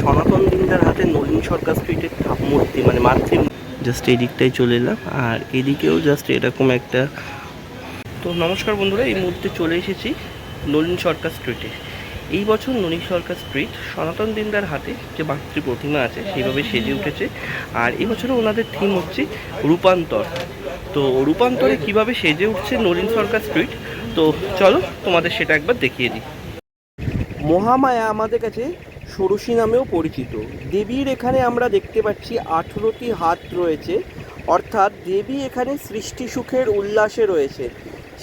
সনাতন দিনদার হাতে নলিন সরকার স্ট্রিটের মূর্তি মানে মাতৃ জাস্ট এই দিকটাই চলে এলাম। আর এদিকেও জাস্ট এরকম একটা। তো নমস্কার বন্ধুরা, এই মুহূর্তে চলে এসেছি নলিন সরকার স্ট্রিটে। এই বছর নলিন সরকার স্ট্রিট সনাতন দিনদার হাতে যে মাতৃ প্রতিমা আছে সেইভাবে সেজে উঠেছে। আর এই বছরে ওনাদের থিম হচ্ছে রূপান্তর। তো রূপান্তরে কিভাবে সেজে উঠছে নলিন সরকার স্ট্রিট, তো চলো তোমাদের সেটা একবার দেখিয়ে দিই। মহামায়া আমাদের কাছে ষোড়শী নামেও পরিচিত। দেবীর এখানে আমরা দেখতে পাচ্ছি 18টি হাত রয়েছে, অর্থাৎ দেবী এখানে সৃষ্টি সুখের উল্লাসে রয়েছে,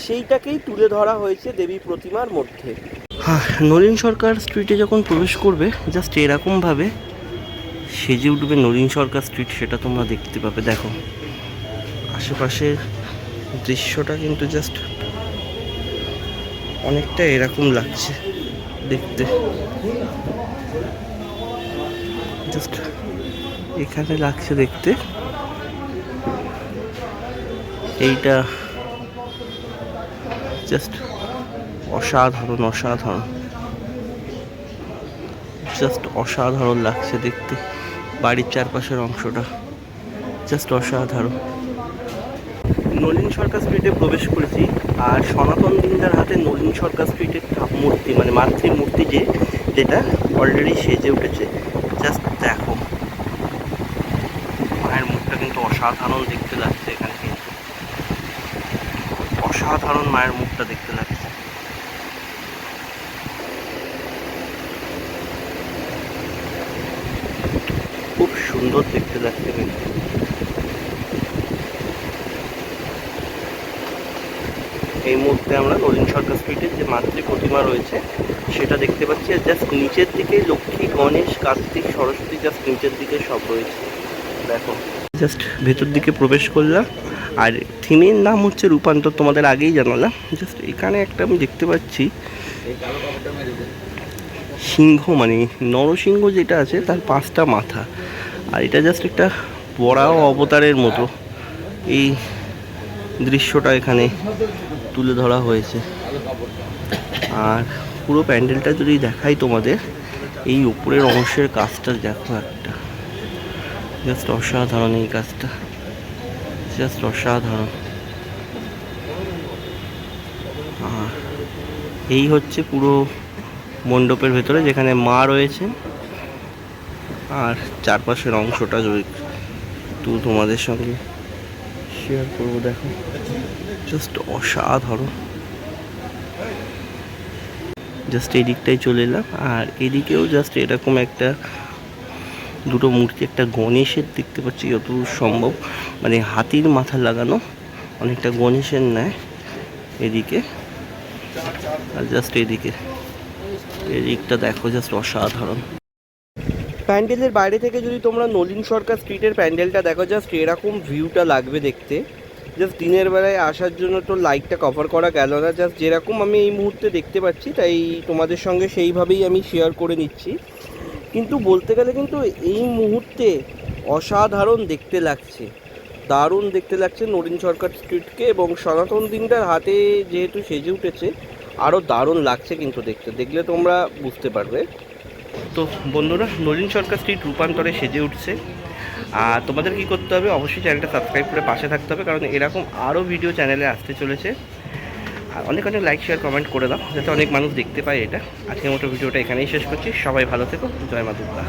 সেইটাকেই তুলে ধরা হয়েছে দেবী প্রতিমার মধ্যে। হ্যাঁ, নলিন সরকার স্ট্রিটে যখন প্রবেশ করবে জাস্ট এরকমভাবে সেজে উঠবে নলিন সরকার স্ট্রিট, সেটা তোমরা দেখতে পাবে। দেখো আশেপাশের দৃশ্যটা কিন্তু জাস্ট অনেকটা এরকম লাগছে দেখতে। জাস্ট এখানে লাগছে দেখতে, এইটা জাস্ট অসাধারণ অসাধারণ, জাস্ট অসাধারণ লাগছে দেখতে। বাড়ির চারপাশের অংশটা জাস্ট অসাধারণ। নলিন সরকার স্ট্রিটে প্রবেশ করেছি, আর সনাতন দিনদার হাতে নলিন সরকার স্ট্রিটের মূর্তি মানে মাতৃ মূর্তি যেটা অলরেডি সেজে উঠেছে। জাস্ট দেখো, মায়ের মুখটা কিন্তু অসাধারণ দেখতে লাগছে এখানে, কিন্তু অসাধারণ মায়ের মুখটা দেখতে লাগছে। খুব সুন্দর দেখতে লাগছে কিন্তু। এই মুহূর্তে আমরা নলিন সরকার স্ট্রিটের যে মাতৃ প্রতিমা রয়েছে সেটা দেখতে পাচ্ছি। আর জাস্ট নিচের দিকে লক্ষ্মী, গণেশ, কার্তিক, সরস্বতী জাস্ট নিচের দিকে সব রয়েছে। দেখো জাস্ট ভেতর দিকে প্রবেশ করলাম, আর থিমের নাম হচ্ছে রূপান্তর, তোমাদের আগেই জানালাম। জাস্ট এখানে একটা আমি দেখতে পাচ্ছি সিংহ, মানে নরসিংহ যেটা আছে তার 5টা মাথা, আর এটা জাস্ট একটা বড়াও অবতারের মতো এই দৃশ্যটা এখানে তুলে ধরা হয়েছে। আর পুরো প্যান্ডেলটা যদি দেখাই তোমাদের, এই উপরের অংশের কাজটা দেখো একটা, জাস্ট অসাধারণ এই কাজটা, জাস্ট অসাধারণ। আর এই হচ্ছে পুরো মণ্ডপের ভেতরে যেখানে মা রয়েছে, আর চারপাশের অংশটা যদি তোমাদের সঙ্গে শেয়ার করবো। দেখো জাস্ট অসাধারণ। জাস্ট এই দিকটাই চলে এলাম, আর এদিকেও জাস্ট এরকম একটা দুটো মূর্তি, একটা গণেশের দেখতে পাচ্ছি যতদূর সম্ভব, মানে হাতির মাথা লাগানো, অনেকটা গণেশের ন্যায় এদিকে। আর জাস্ট এদিকটা দেখো, জাস্ট অসাধারণ। প্যান্ডেলের বাইরে থেকে যদি তোমরা নলিন সরকার স্ট্রিটের প্যান্ডেলটা দেখো, জাস্ট এরকম ভিউটা লাগবে দেখতে। জাস্ট দিনের বেলায় আসার জন্য তো লাইটটা কভার করা গেল না, জাস্ট যেরকম আমি এই মুহূর্তে দেখতে পাচ্ছি তাই তোমাদের সঙ্গে সেইভাবেই আমি শেয়ার করে নিচ্ছি। কিন্তু বলতে গেলে কিন্তু এই মুহূর্তে অসাধারণ দেখতে লাগছে, দারুণ দেখতে লাগছে নলিন সরকার স্ট্রিটকে। এবং সনাতন দিনদার হাতে যেহেতু সেজে উঠেছে, আরও দারুণ লাগছে কিন্তু দেখলে তোমরা বুঝতে পারবে। তো বন্ধুরা, নলিন সরকার স্ট্রিট রূপান্তরে সেজে উঠছে। আর তোমাদের কী করতে হবে, অবশ্যই চ্যানেলটা সাবস্ক্রাইব করে পাশে থাকতে হবে, কারণ এরকম আরও ভিডিও চ্যানেলে আসতে চলেছে। আর অনেক লাইক শেয়ার কমেন্ট করে দাও, যাতে অনেক মানুষ দেখতে পায় এটা। আজকের মতো ভিডিওটা এখানেই শেষ করছি। সবাই ভালো থেকো। জয় মা দুর্গা।